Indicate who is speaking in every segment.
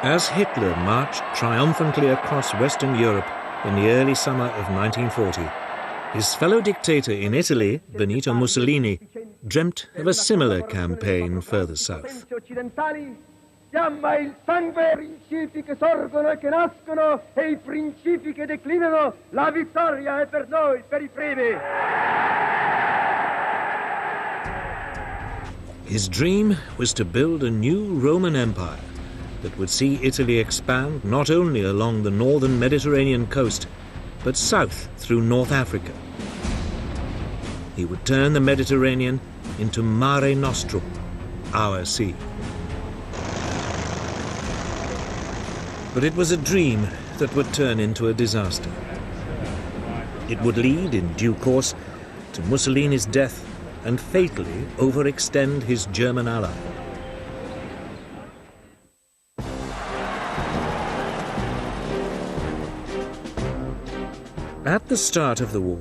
Speaker 1: As Hitler marched triumphantly across Western Europe in the early summer of 1940, his fellow dictator in Italy, Benito Mussolini, dreamt of a similar campaign further south.
Speaker 2: Fiamma il sangue, principi che sorgono e che nascono, e I principi che declinano, la vittoria è per noi, per I primi.
Speaker 1: His dream was to build a new Roman Empire that would see Italy expand not only along the northern Mediterranean coast, but south through North Africa. He would turn the Mediterranean into Mare Nostrum, our sea. But it was a dream that would turn into a disaster. It would lead, in due course, to Mussolini's death and fatally overextend his German ally. At the start of the war,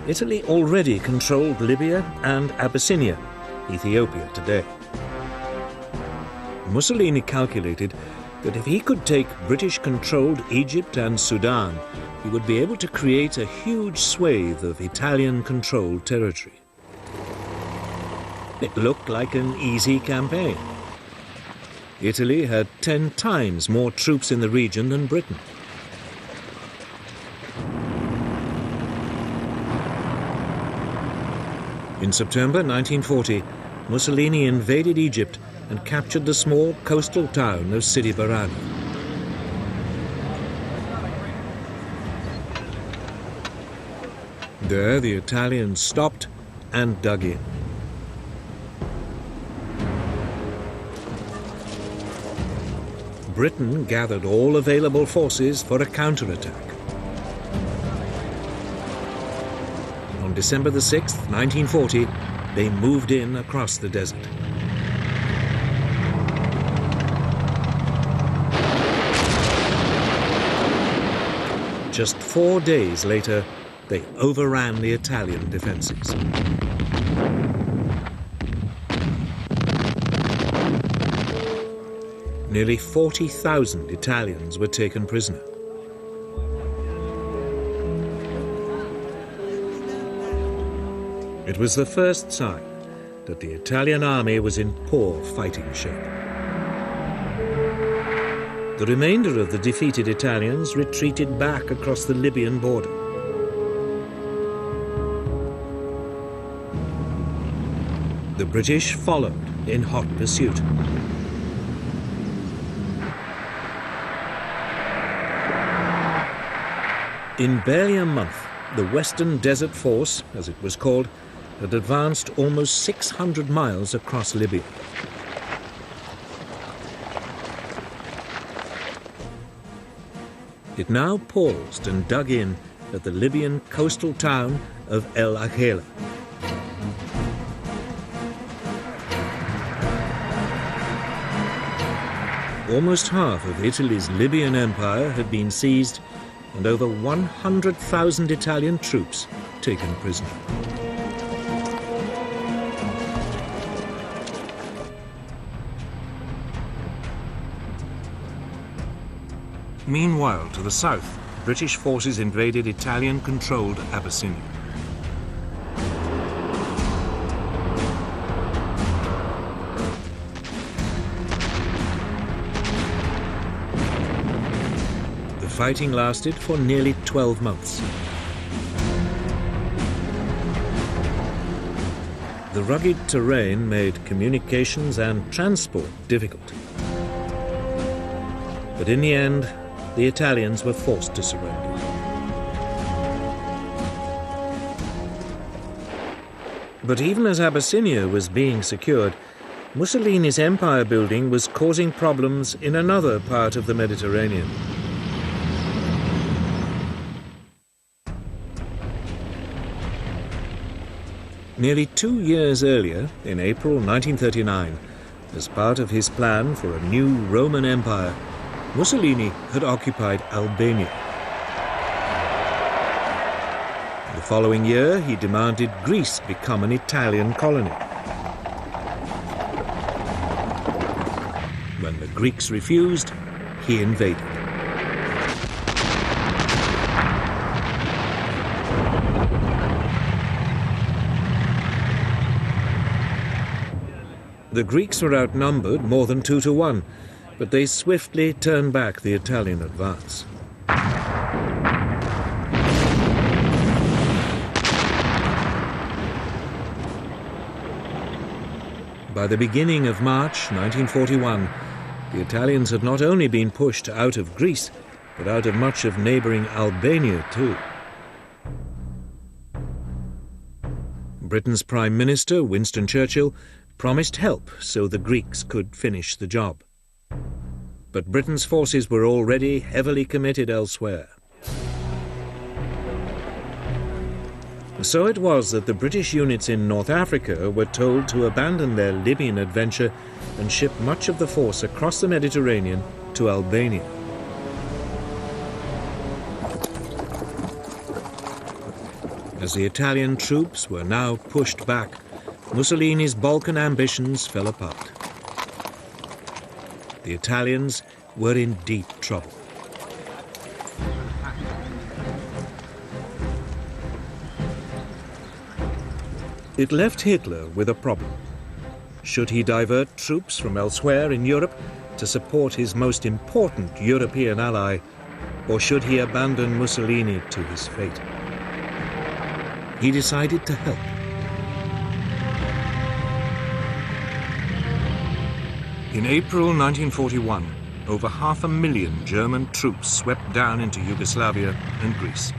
Speaker 1: Italy already controlled Libya and Abyssinia, Ethiopia today. Mussolini calculated that if he could take British-controlled Egypt and Sudan, he would be able to create a huge swathe of Italian-controlled territory. It looked like an easy campaign. Italy had 10 times more troops in the region than Britain. In September 1940, Mussolini invaded Egypt and captured the small coastal town of Sidi Barrani. There, the Italians stopped and dug in. Britain gathered all available forces for a counterattack. On December the 6th, 1940, they moved in across the desert. Just 4 days later, they overran the Italian defenses. Nearly 40,000 Italians were taken prisoner. It was the first sign that the Italian army was in poor fighting shape. The remainder of the defeated Italians retreated back across the Libyan border. The British followed in hot pursuit. In barely a month, the Western Desert Force, as it was called, had advanced almost 600 miles across Libya. It now paused and dug in at the Libyan coastal town of El Agheila. Almost half of Italy's Libyan empire had been seized and over 100,000 Italian troops taken prisoner. Meanwhile, to the south, British forces invaded Italian-controlled Abyssinia. The fighting lasted for nearly 12 months. The rugged terrain made communications and transport difficult. But in the end, the Italians were forced to surrender. But even as Abyssinia was being secured, Mussolini's empire building was causing problems in another part of the Mediterranean. Nearly 2 years earlier, in April 1939, as part of his plan for a new Roman Empire, Mussolini had occupied Albania. The following year, he demanded Greece become an Italian colony. When the Greeks refused, he invaded. The Greeks were outnumbered more than 2 to 1, but they swiftly turned back the Italian advance. By the beginning of March 1941, the Italians had not only been pushed out of Greece, but out of much of neighbouring Albania too. Britain's Prime Minister, Winston Churchill, promised help so the Greeks could finish the job. But Britain's forces were already heavily committed elsewhere. So it was that the British units in North Africa were told to abandon their Libyan adventure and ship much of the force across the Mediterranean to Albania. As the Italian troops were now pushed back, Mussolini's Balkan ambitions fell apart. The Italians were in deep trouble. It left Hitler with a problem. Should he divert troops from elsewhere in Europe to support his most important European ally, or should he abandon Mussolini to his fate? He decided to help. In April 1941, over 500,000 German troops swept down into Yugoslavia and Greece.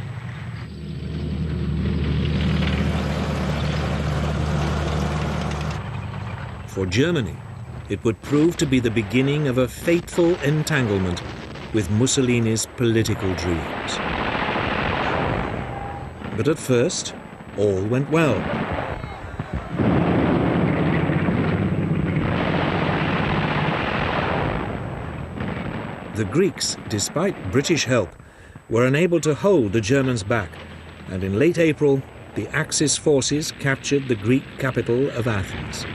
Speaker 1: For Germany, it would prove to be the beginning of a fateful entanglement with Mussolini's political dreams. But at first, all went well. The Greeks, despite British help, were unable to hold the Germans back, and in late April, the Axis forces captured the Greek capital of Athens.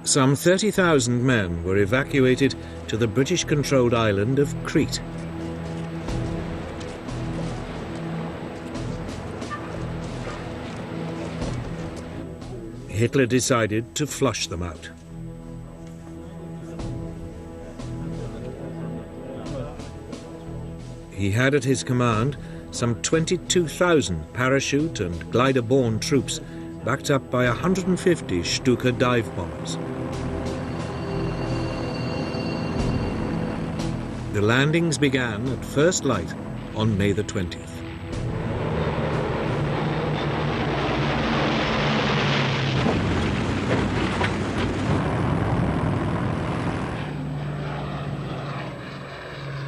Speaker 1: Some 30,000 men were evacuated to the British-controlled island of Crete. Hitler decided to flush them out. He had at his command some 22,000 parachute and glider-borne troops, backed up by 150 Stuka dive bombers. The landings began at first light on May the 20th.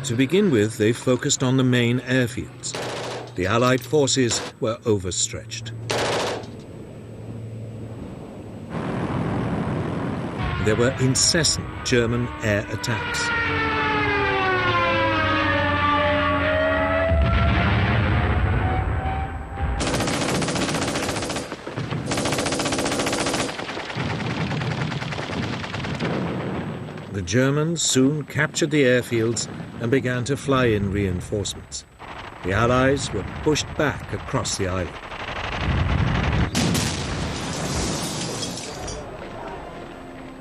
Speaker 1: To begin with, they focused on the main airfields. The Allied forces were overstretched. There were incessant German air attacks. The Germans soon captured the airfields and began to fly in reinforcements. The Allies were pushed back across the island.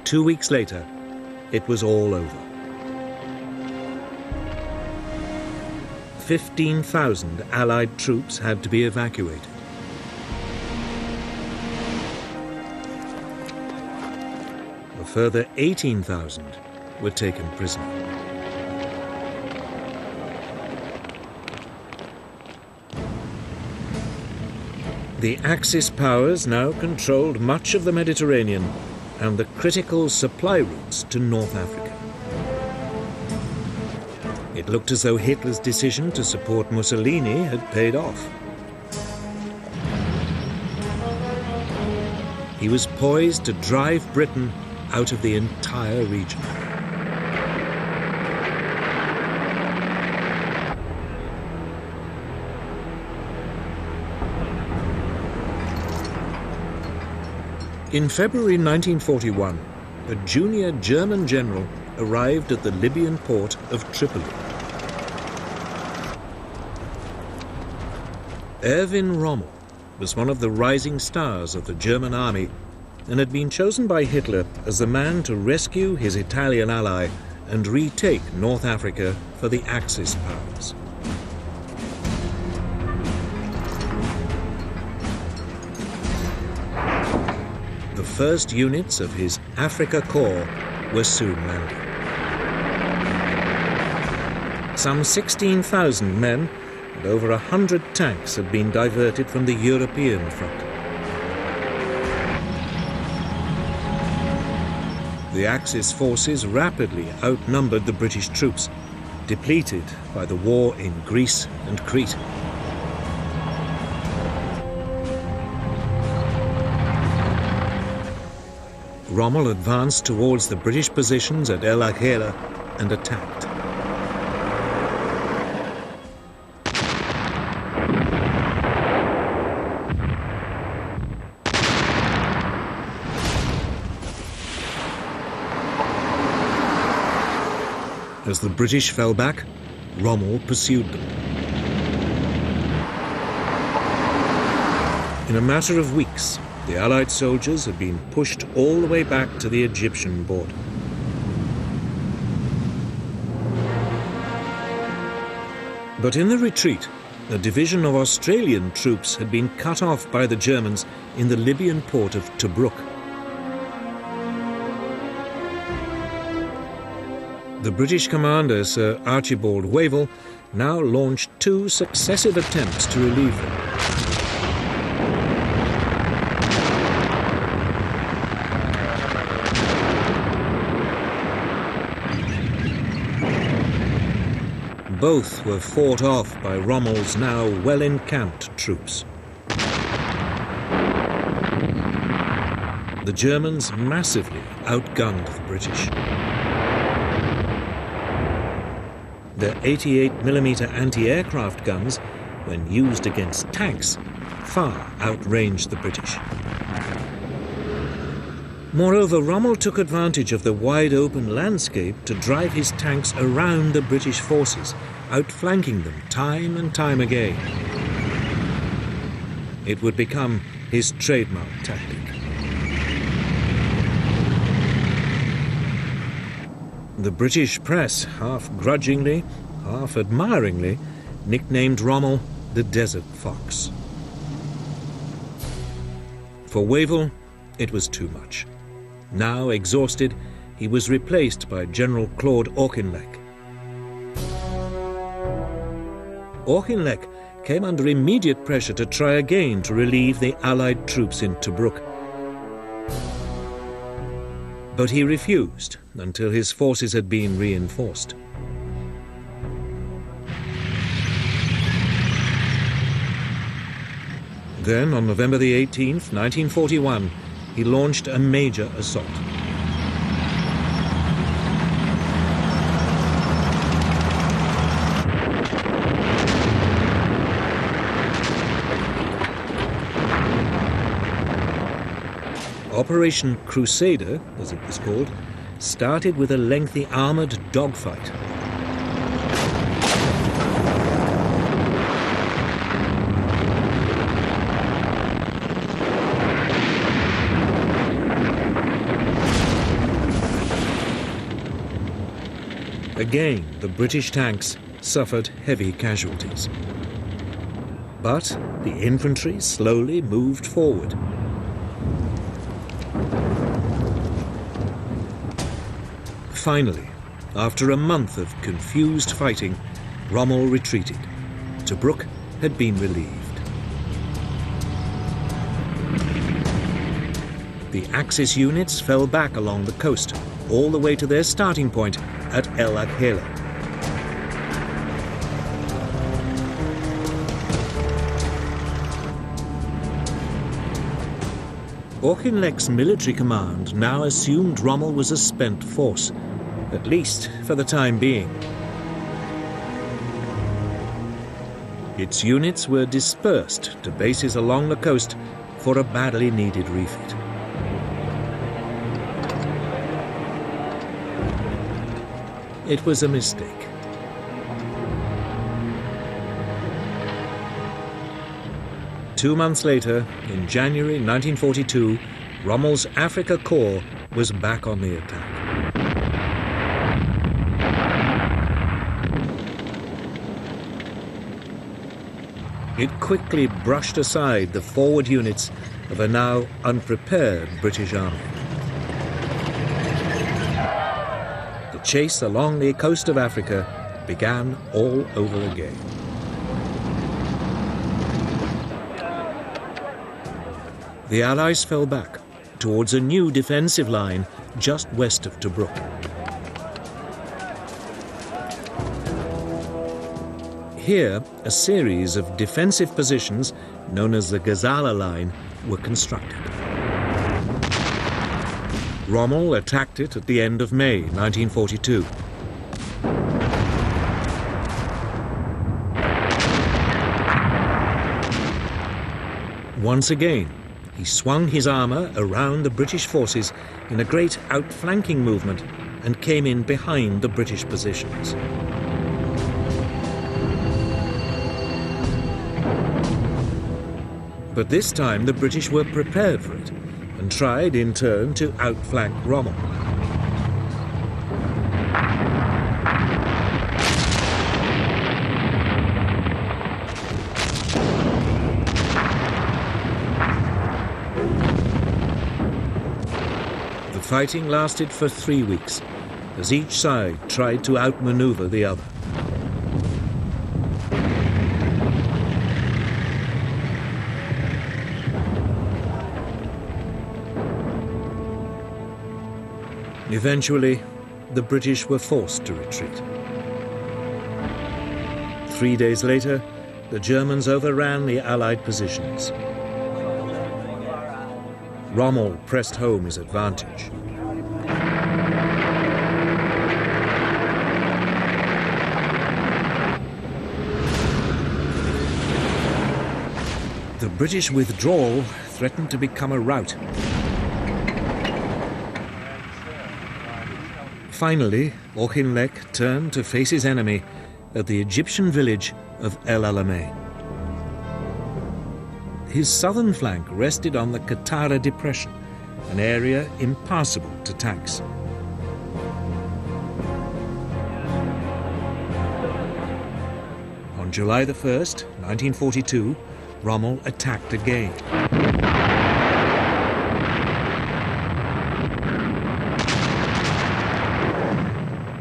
Speaker 1: Two weeks later, it was all over. 15,000 Allied troops had to be evacuated. A further 18,000 were taken prisoner. The Axis powers now controlled much of the Mediterranean and the critical supply routes to North Africa. It looked as though Hitler's decision to support Mussolini had paid off. He was poised to drive Britain out of the entire region. In February 1941, a junior German general arrived at the Libyan port of Tripoli. Erwin Rommel was one of the rising stars of the German army and had been chosen by Hitler as the man to rescue his Italian ally and retake North Africa for the Axis powers. The first units of his Africa Corps were soon landing. Some 16,000 men and over 100 tanks had been diverted from the European front. The Axis forces rapidly outnumbered the British troops, depleted by the war in Greece and Crete. Rommel advanced towards the British positions at El Agheila and attacked. As the British fell back, Rommel pursued them. In a matter of weeks, the Allied soldiers had been pushed all the way back to the Egyptian border. But in the retreat, a division of Australian troops had been cut off by the Germans in the Libyan port of Tobruk. The British commander, Sir Archibald Wavell, now launched 2 successive attempts to relieve them. Both were fought off by Rommel's now well-encamped troops. The Germans massively outgunned the British. Their 88mm anti-aircraft guns, when used against tanks, far outranged the British. Moreover, Rommel took advantage of the wide-open landscape to drive his tanks around the British forces, outflanking them time and time again. It would become his trademark tactic. The British press, half grudgingly, half admiringly, nicknamed Rommel the Desert Fox. For Wavell, it was too much. Now exhausted, he was replaced by General Claude Auchinleck. Auchinleck came under immediate pressure to try again to relieve the Allied troops in Tobruk. But he refused until his forces had been reinforced. Then, on November the 18th, 1941, he launched a major assault. Operation Crusader, as it was called, started with a lengthy armoured dogfight. Again, the British tanks suffered heavy casualties. But the infantry slowly moved forward. Finally, after a month of confused fighting, Rommel retreated. Tobruk had been relieved. The Axis units fell back along the coast, all the way to their starting point at El Agheila. Auchinleck's military command now assumed Rommel was a spent force, at least for the time being. Its units were dispersed to bases along the coast for a badly needed refit. it was a mistake. Two months later, in January 1942, Rommel's Afrika Korps was back on the attack. It quickly brushed aside the forward units of a now unprepared British army. The chase along the coast of Africa began all over again. The Allies fell back towards a new defensive line just west of Tobruk. Here, a series of defensive positions, known as the Gazala Line, were constructed. Rommel attacked it at the end of May 1942. Once again, he swung his armour around the British forces in a great outflanking movement and came in behind the British positions. But this time the British were prepared for it and tried in turn to outflank Rommel. The fighting lasted for 3 weeks as each side tried to outmaneuver the other. Eventually, the British were forced to retreat. 3 days later, the Germans overran the Allied positions. Rommel pressed home his advantage. The British withdrawal threatened to become a rout. Finally, Auchinleck turned to face his enemy at the Egyptian village of El Alamein. His southern flank rested on the Qattara Depression, an area impassable to tanks. On July the 1st, 1942, Rommel attacked again.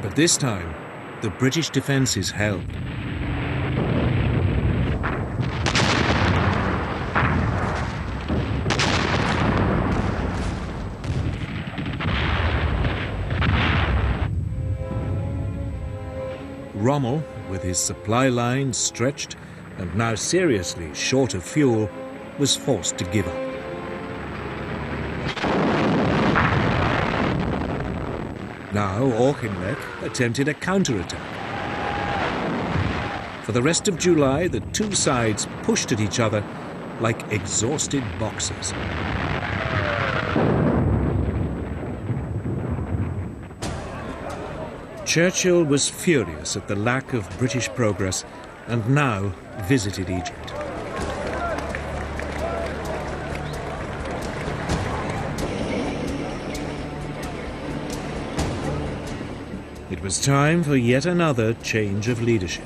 Speaker 1: But this time, the British defences held. Rommel, with his supply lines stretched and now seriously short of fuel, was forced to give up. Now Auchinleck attempted a counterattack. For the rest of July, the two sides pushed at each other like exhausted boxers. Churchill was furious at the lack of British progress and now visited Egypt. It was time for yet another change of leadership.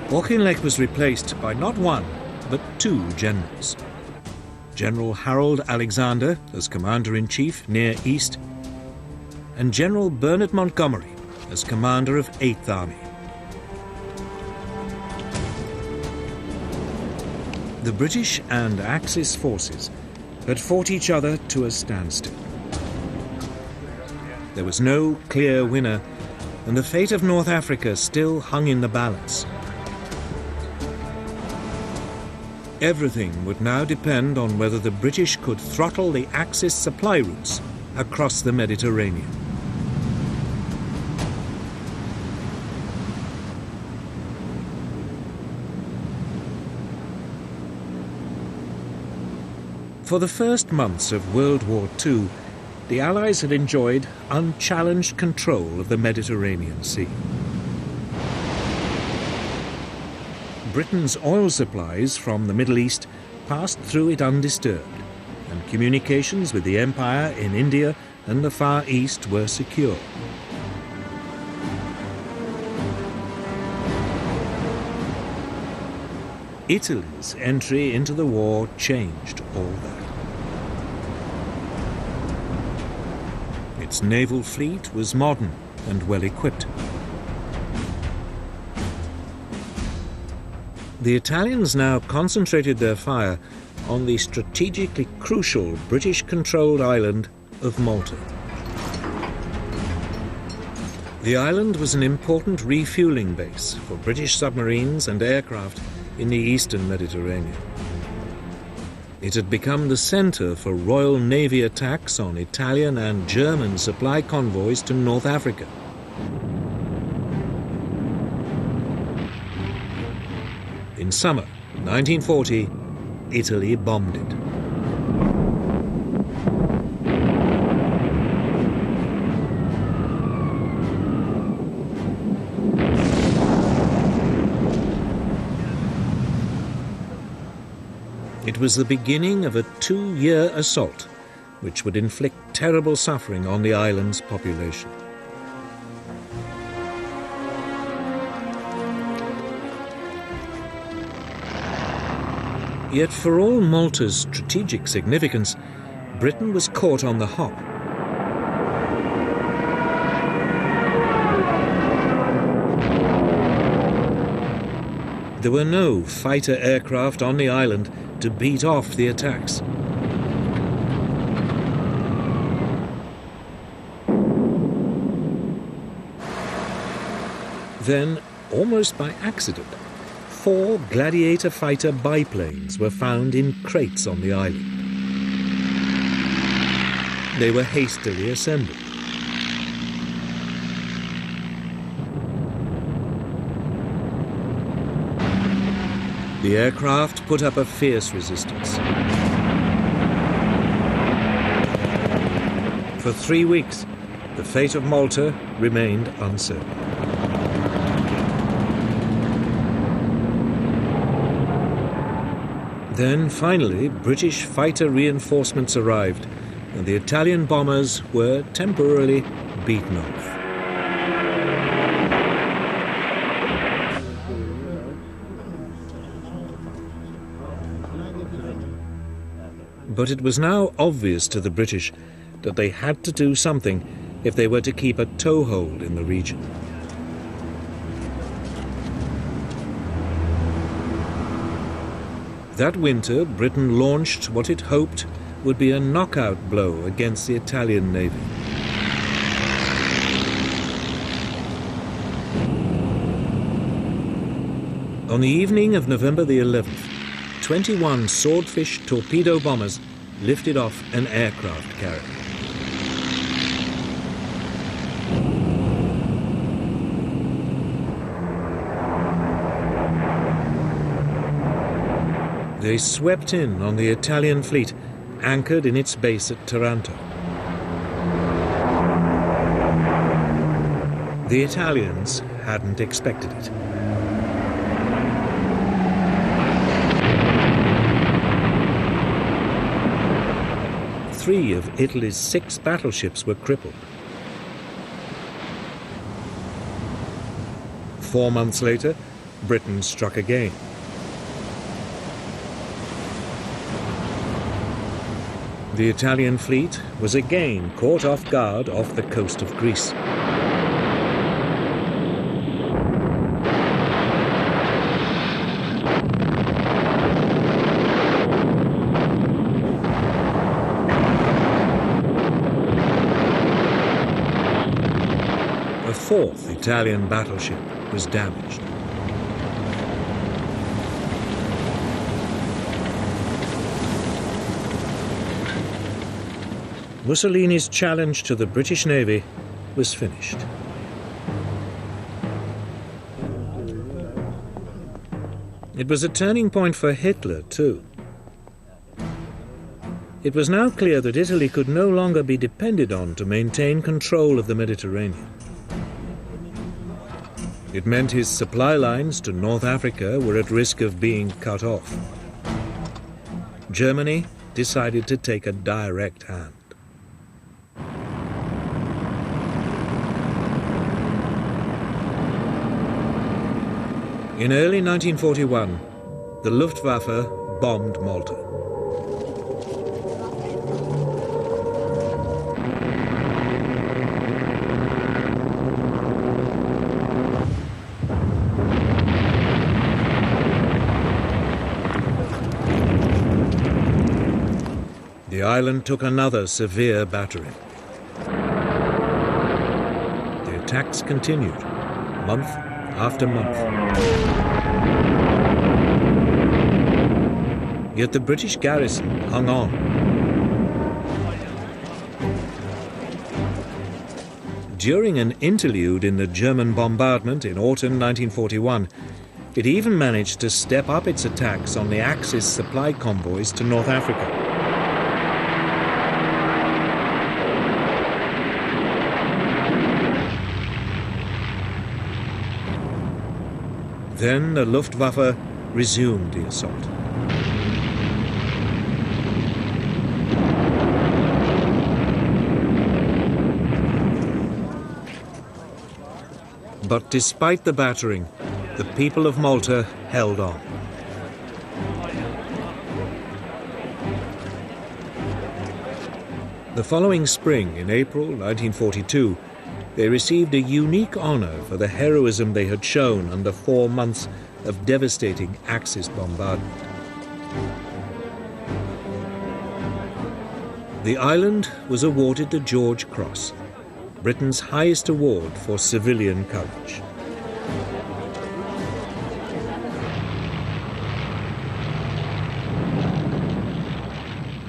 Speaker 1: Auchinleck was replaced by not one, but two generals. General Harold Alexander as Commander-in-Chief Near East, and General Bernard Montgomery as commander of 8th Army. The British and Axis forces had fought each other to a standstill. There was no clear winner, and the fate of North Africa still hung in the balance. Everything would now depend on whether the British could throttle the Axis supply routes across the Mediterranean. For the first months of World War II, the Allies had enjoyed unchallenged control of the Mediterranean Sea. Britain's oil supplies from the Middle East passed through it undisturbed, and communications with the Empire in India and the Far East were secure. Italy's entry into the war changed all that. Its naval fleet was modern and well equipped. The Italians now concentrated their fire on the strategically crucial British-controlled island of Malta. The island was an important refueling base for British submarines and aircraft in the eastern Mediterranean. It had become the centre for Royal Navy attacks on Italian and German supply convoys to North Africa. In summer 1940, Italy bombed it. It was the beginning of a 2-year assault, which would inflict terrible suffering on the island's population. Yet for all Malta's strategic significance, Britain was caught on the hop. There were no fighter aircraft on the island to beat off the attacks. Then, almost by accident, 4 Gladiator fighter biplanes were found in crates on the island. They were hastily assembled. The aircraft put up a fierce resistance. For 3 weeks, the fate of Malta remained uncertain. Then, finally, British fighter reinforcements arrived, and the Italian bombers were temporarily beaten off. But it was now obvious to the British that they had to do something if they were to keep a toehold in the region. That winter, Britain launched what it hoped would be a knockout blow against the Italian Navy. On the evening of November the 11th, 21 Swordfish torpedo bombers lifted off an aircraft carrier. They swept in on the Italian fleet, anchored in its base at Taranto. The Italians hadn't expected it. Three of Italy's 6 battleships were crippled. 4 months later, Britain struck again. The Italian fleet was again caught off guard off the coast of Greece. A 4th Italian battleship was damaged. Mussolini's challenge to the British Navy was finished. It was a turning point for Hitler, too. It was now clear that Italy could no longer be depended on to maintain control of the Mediterranean. It meant his supply lines to North Africa were at risk of being cut off. Germany decided to take a direct hand. In early 1941, the Luftwaffe bombed Malta. The island took another severe battering. The attacks continued, month after month. Yet the British garrison hung on. During an interlude in the German bombardment in autumn 1941, it even managed to step up its attacks on the Axis supply convoys to North Africa. Then the Luftwaffe resumed the assault. But despite the battering, the people of Malta held on. The following spring, in April 1942, they received a unique honor for the heroism they had shown under 4 months of devastating Axis bombardment. The island was awarded the George Cross, Britain's highest award for civilian courage.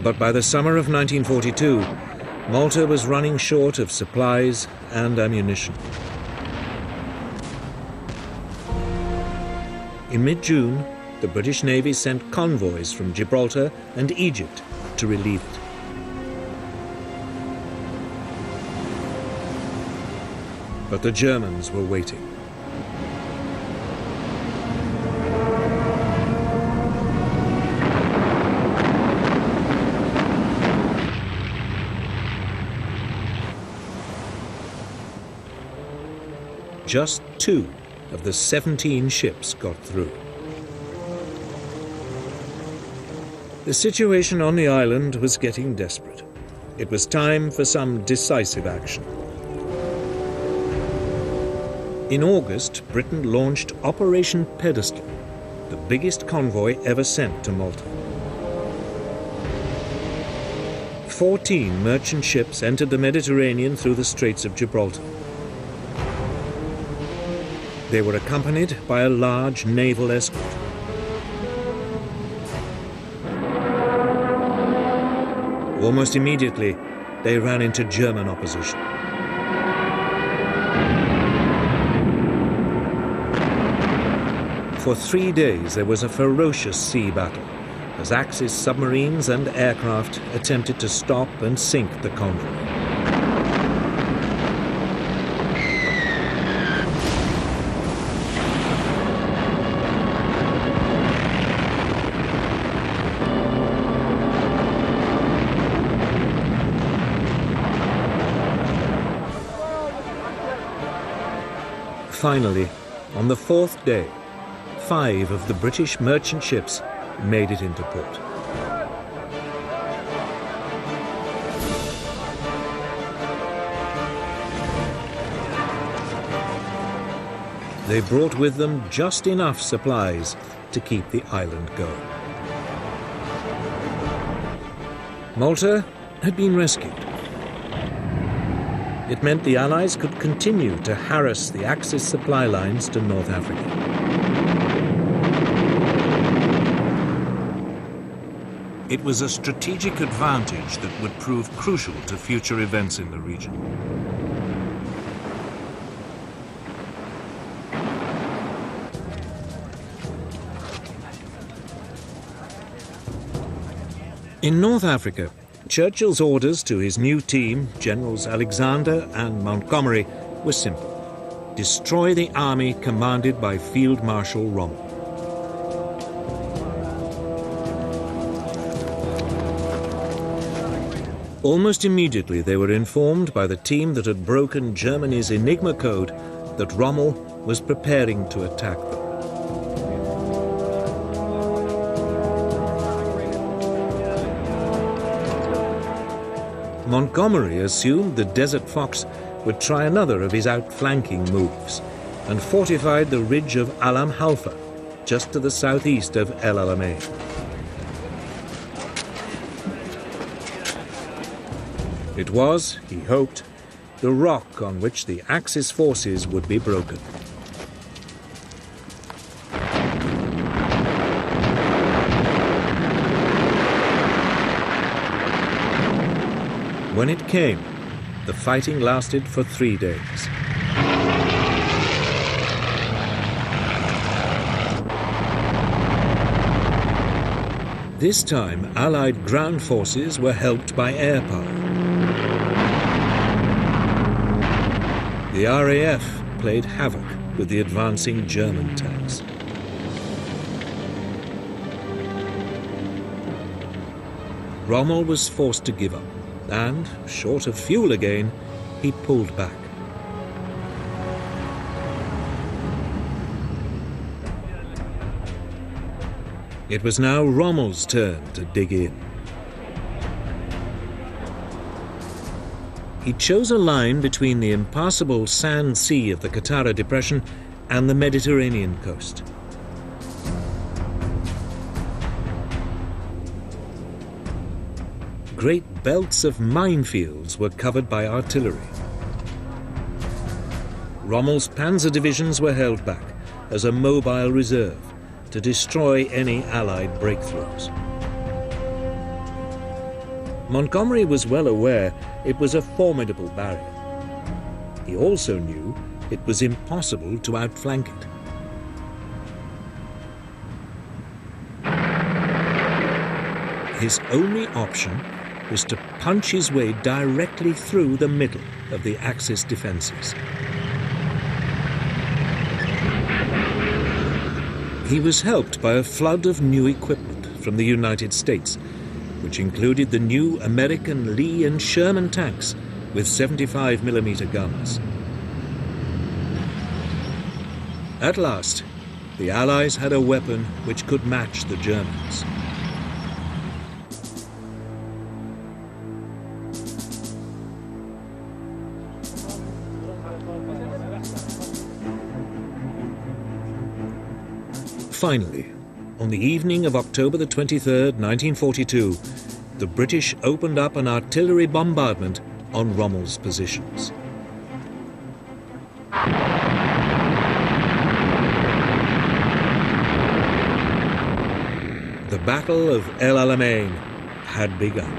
Speaker 1: But by the summer of 1942, Malta was running short of supplies and ammunition. In mid-June, the British Navy sent convoys from Gibraltar and Egypt to relieve it. But the Germans were waiting. Just 2 of the 17 ships got through. The situation on the island was getting desperate. It was time for some decisive action. In August, Britain launched Operation Pedestal, the biggest convoy ever sent to Malta. 14 merchant ships entered the Mediterranean through the Straits of Gibraltar. They were accompanied by a large naval escort. Almost immediately, they ran into German opposition. For 3 days, there was a ferocious sea battle as Axis submarines and aircraft attempted to stop and sink the convoy. Finally, on the 4th day, 5 of the British merchant ships made it into port. They brought with them just enough supplies to keep the island going. Malta had been rescued. It meant the Allies could continue to harass the Axis supply lines to North Africa. It was a strategic advantage that would prove crucial to future events in the region. In North Africa, Churchill's orders to his new team, Generals Alexander and Montgomery, were simple: destroy the army commanded by Field Marshal Rommel. Almost immediately they were informed by the team that had broken Germany's Enigma code that Rommel was preparing to attack them. Montgomery assumed the Desert Fox would try another of his outflanking moves and fortified the ridge of Alam Halfa, just to the southeast of El Alamein. It was, he hoped, the rock on which the Axis forces would be broken. When it came, the fighting lasted for 3 days. This time, Allied ground forces were helped by air power. The RAF played havoc with the advancing German tanks. Rommel was forced to give up, and, short of fuel again, he pulled back. It was now Rommel's turn to dig in. He chose a line between the impassable sand sea of the Qattara Depression and the Mediterranean coast. Great belts of minefields were covered by artillery. Rommel's panzer divisions were held back as a mobile reserve to destroy any Allied breakthroughs. Montgomery was well aware it was a formidable barrier. He also knew it was impossible to outflank it. His only option was to punch his way directly through the middle of the Axis defenses. He was helped by a flood of new equipment from the United States, which included the new American Lee and Sherman tanks with 75mm guns. At last, the Allies had a weapon which could match the Germans. Finally, on the evening of October the 23rd, 1942, the British opened up an artillery bombardment on Rommel's positions. The Battle of El Alamein had begun.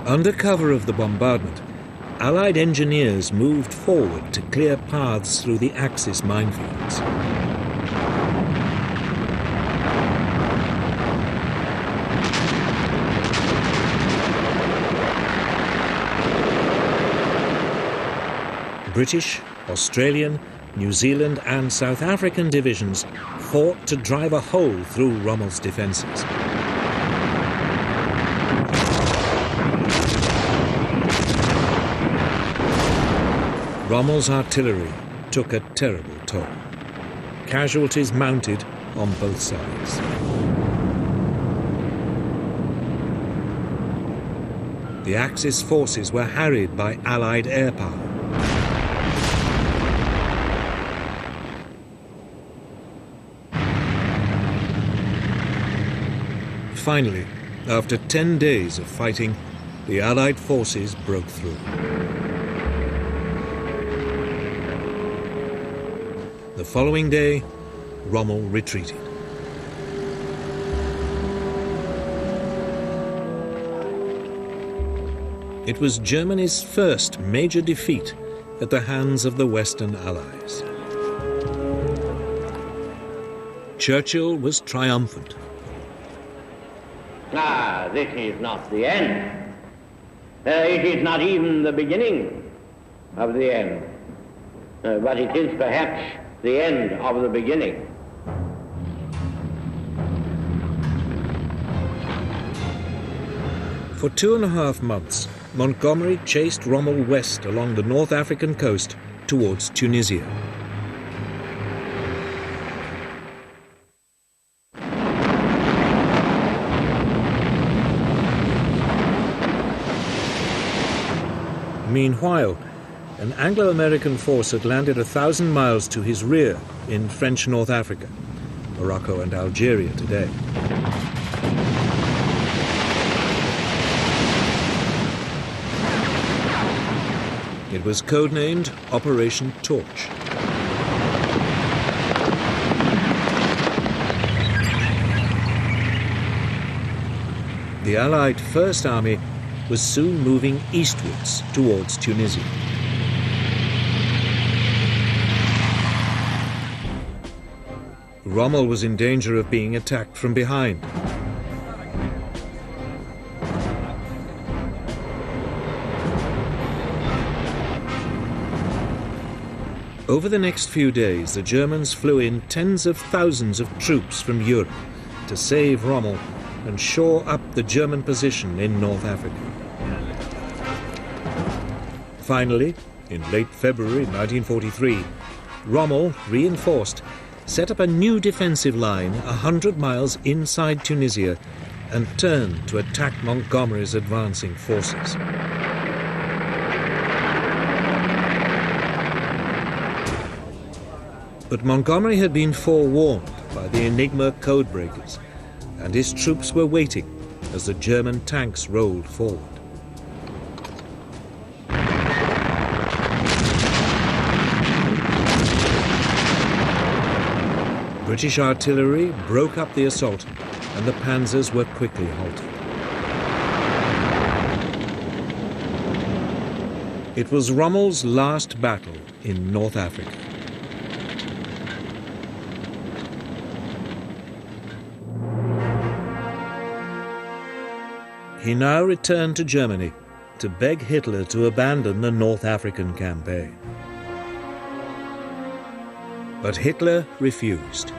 Speaker 1: Under cover of the bombardment, Allied engineers moved forward to clear paths through the Axis minefields. British, Australian, New Zealand and South African divisions fought to drive a hole through Rommel's defences. Rommel's artillery took a terrible toll. Casualties mounted on both sides. The Axis forces were harried by Allied air power. Finally, after 10 days of fighting, the Allied forces broke through. The following day, Rommel retreated. It was Germany's first major defeat at the hands of the Western Allies. Churchill was triumphant.
Speaker 3: This is not the end. It is not even the beginning of the end. But it is perhaps the end of the beginning.
Speaker 1: For 2.5 months, Montgomery chased Rommel west along the North African coast towards Tunisia. Meanwhile, an Anglo-American force had landed 1,000 miles to his rear in French North Africa, Morocco and Algeria today. It was codenamed Operation Torch. The Allied First Army was soon moving eastwards towards Tunisia. Rommel was in danger of being attacked from behind. Over the next few days, the Germans flew in tens of thousands of troops from Europe to save Rommel and shore up the German position in North Africa. Finally, in late February 1943, Rommel, reinforced, set up a new defensive line 100 miles inside Tunisia and turned to attack Montgomery's advancing forces. But Montgomery had been forewarned by the Enigma codebreakers, and his troops were waiting as the German tanks rolled forward. British artillery broke up the assault, and the panzers were quickly halted. It was Rommel's last battle in North Africa. He now returned to Germany to beg Hitler to abandon the North African campaign. But Hitler refused.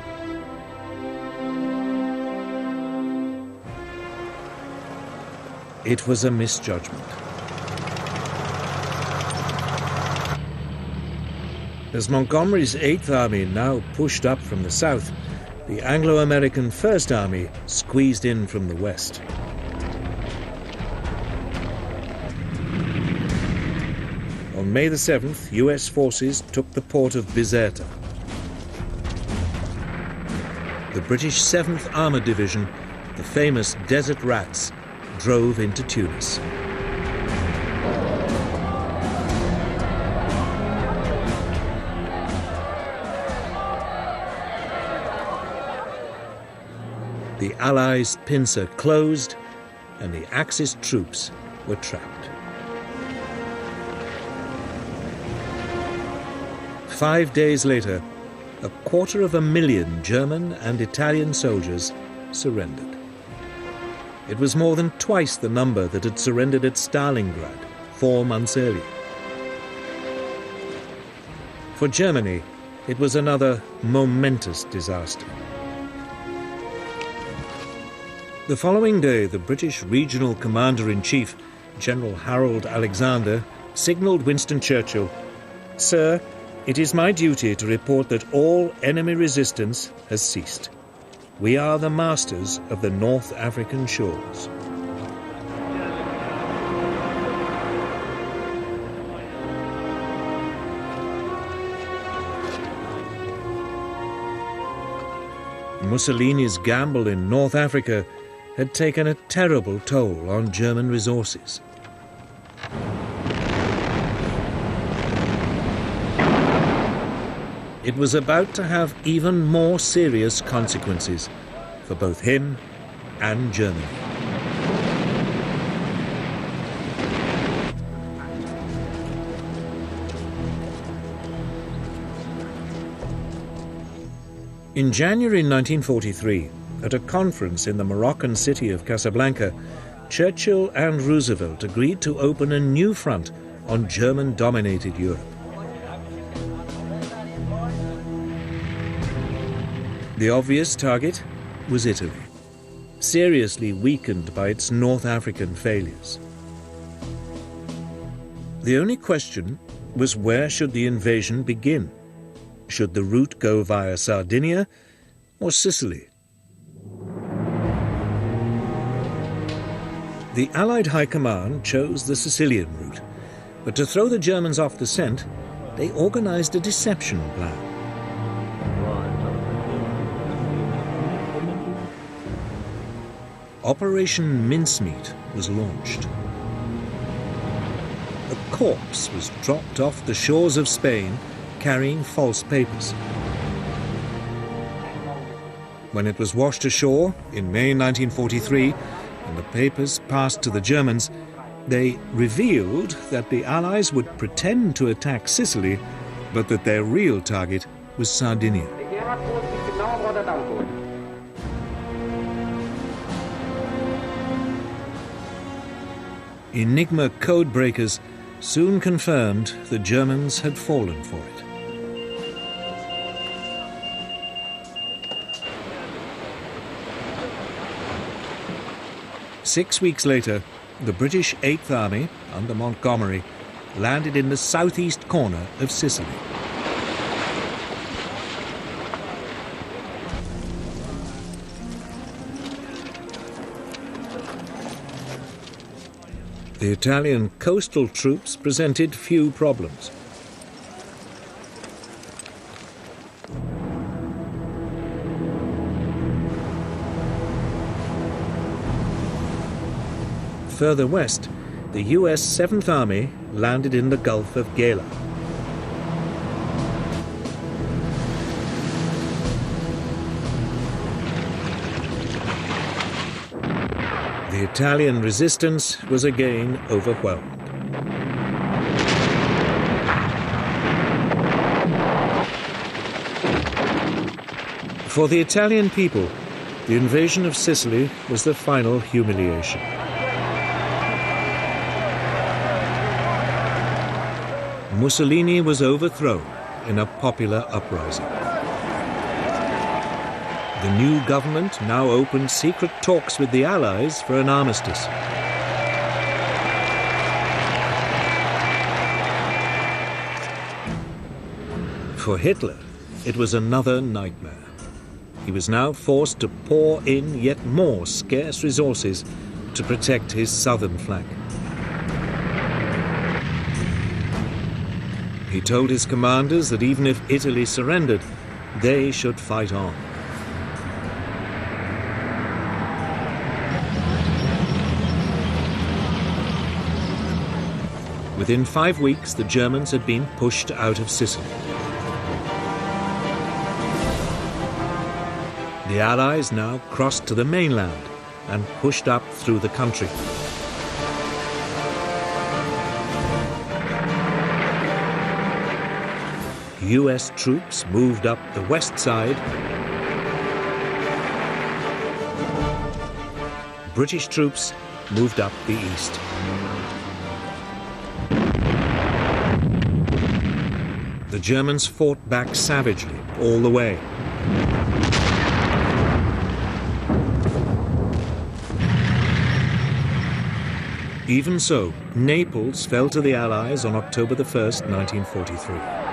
Speaker 1: It was a misjudgment. As Montgomery's Eighth Army now pushed up from the south, the Anglo-American First Army squeezed in from the west. On May the 7th, US forces took the port of Bizerta. The British 7th Armoured Division, the famous Desert Rats, drove into Tunis. The Allies' pincer closed, and the Axis troops were trapped. 5 days later, 250,000 German and Italian soldiers surrendered. It was more than twice the number that had surrendered at Stalingrad 4 months earlier. For Germany, it was another momentous disaster. The following day, the British Regional Commander-in-Chief, General Harold Alexander, signalled Winston Churchill, "Sir, it is my duty to report that all enemy resistance has ceased. We are the masters of the North African shores." Mussolini's gamble in North Africa had taken a terrible toll on German resources. It was about to have even more serious consequences for both him and Germany. In January 1943, at a conference in the Moroccan city of Casablanca, Churchill and Roosevelt agreed to open a new front on German-dominated Europe. The obvious target was Italy, seriously weakened by its North African failures. The only question was, where should the invasion begin? Should the route go via Sardinia or Sicily? The Allied High Command chose the Sicilian route, but to throw the Germans off the scent, they organized a deception plan. Operation Mincemeat was launched. A corpse was dropped off the shores of Spain carrying false papers. When it was washed ashore in May 1943 and the papers passed to the Germans, they revealed that the Allies would pretend to attack Sicily, but that their real target was Sardinia. Enigma code breakers soon confirmed the Germans had fallen for it. Six weeks later, the British 8th Army, under Montgomery, landed in the southeast corner of Sicily. The Italian coastal troops presented few problems. Further west, the US 7th Army landed in the Gulf of Gela. The Italian resistance was again overwhelmed. For the Italian people, the invasion of Sicily was the final humiliation. Mussolini was overthrown in a popular uprising. The new government now opened secret talks with the Allies for an armistice. For Hitler, it was another nightmare. He was now forced to pour in yet more scarce resources to protect his southern flank. He told his commanders that even if Italy surrendered, they should fight on. Within 5 weeks, the Germans had been pushed out of Sicily. The Allies now crossed to the mainland and pushed up through the country. US troops moved up the west side. British troops moved up the east. The Germans fought back savagely all the way. Even so, Naples fell to the Allies on October the 1st, 1943.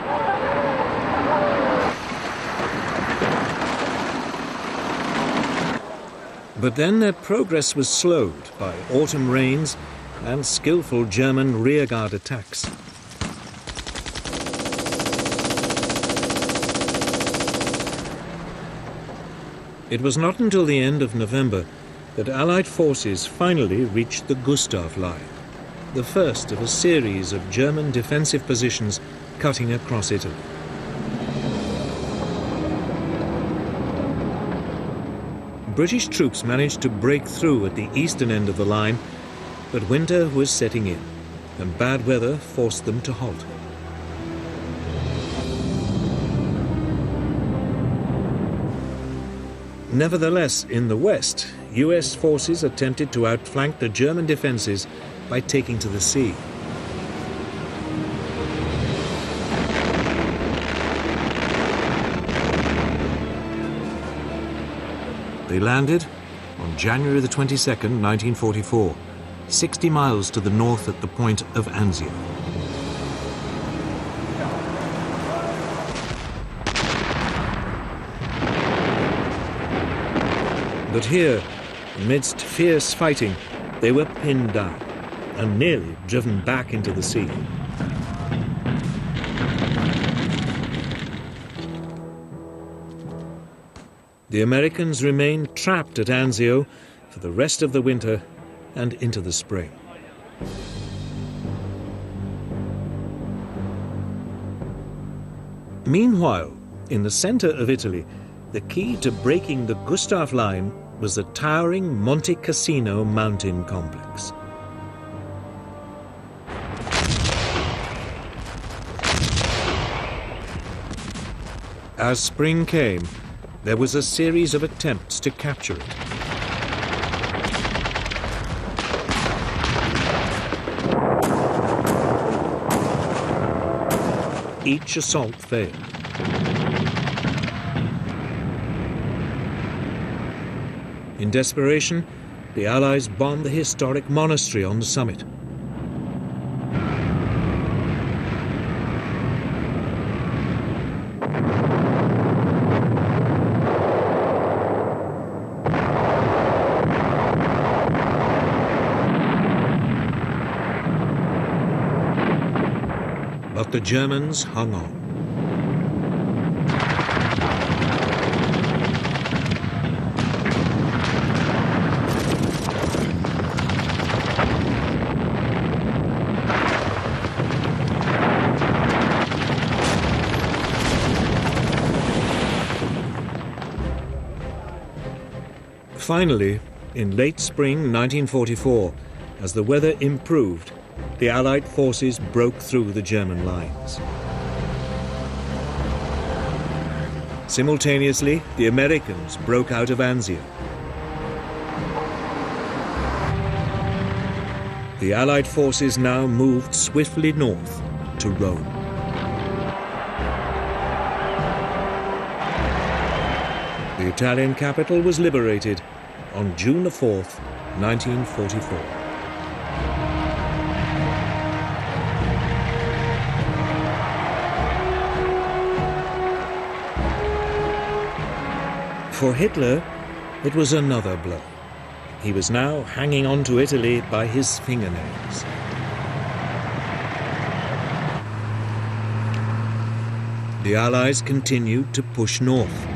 Speaker 1: But then their progress was slowed by autumn rains and skillful German rearguard attacks. It was not until the end of November that Allied forces finally reached the Gustav Line, the first of a series of German defensive positions cutting across Italy. British troops managed to break through at the eastern end of the line, but winter was setting in, and bad weather forced them to halt. Nevertheless, in the west, US forces attempted to outflank the German defences by taking to the sea. They landed on January the 22nd, 1944, 60 miles to the north at the point of Anzio. But here, amidst fierce fighting, they were pinned down and nearly driven back into the sea. The Americans remained trapped at Anzio for the rest of the winter and into the spring. Meanwhile, in the center of Italy, the key to breaking the Gustav Line was the towering Monte Cassino mountain complex. As spring came, there was a series of attempts to capture it. Each assault failed. In desperation, the Allies bombed the historic monastery on the summit. But the Germans hung on. Finally, in late spring 1944, as the weather improved, the Allied forces broke through the German lines. Simultaneously, the Americans broke out of Anzio. The Allied forces now moved swiftly north to Rome. The Italian capital was liberated on June 4th, 1944. For Hitler, it was another blow. He was now hanging on to Italy by his fingernails. The Allies continued to push north.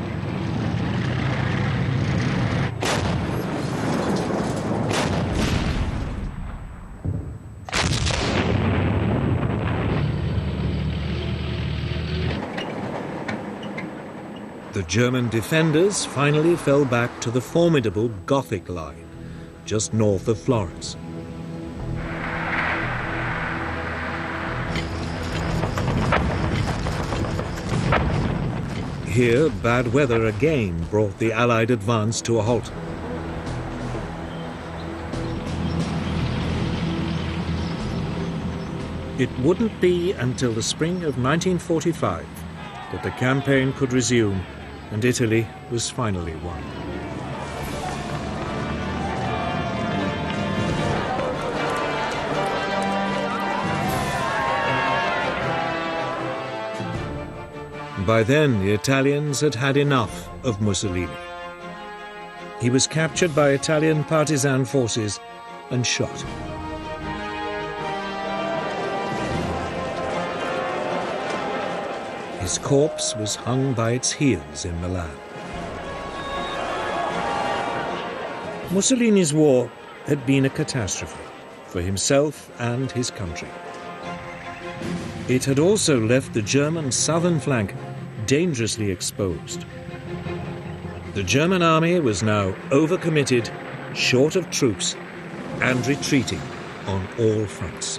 Speaker 1: The German defenders finally fell back to the formidable Gothic line, just north of Florence. Here, bad weather again brought the Allied advance to a halt. It wouldn't be until the spring of 1945 that the campaign could resume and Italy was finally won. By then, the Italians had had enough of Mussolini. He was captured by Italian partisan forces and shot. His corpse was hung by its heels in Milan. Mussolini's war had been a catastrophe for himself and his country. It had also left the German southern flank dangerously exposed. The German army was now overcommitted, short of troops, and retreating on all fronts.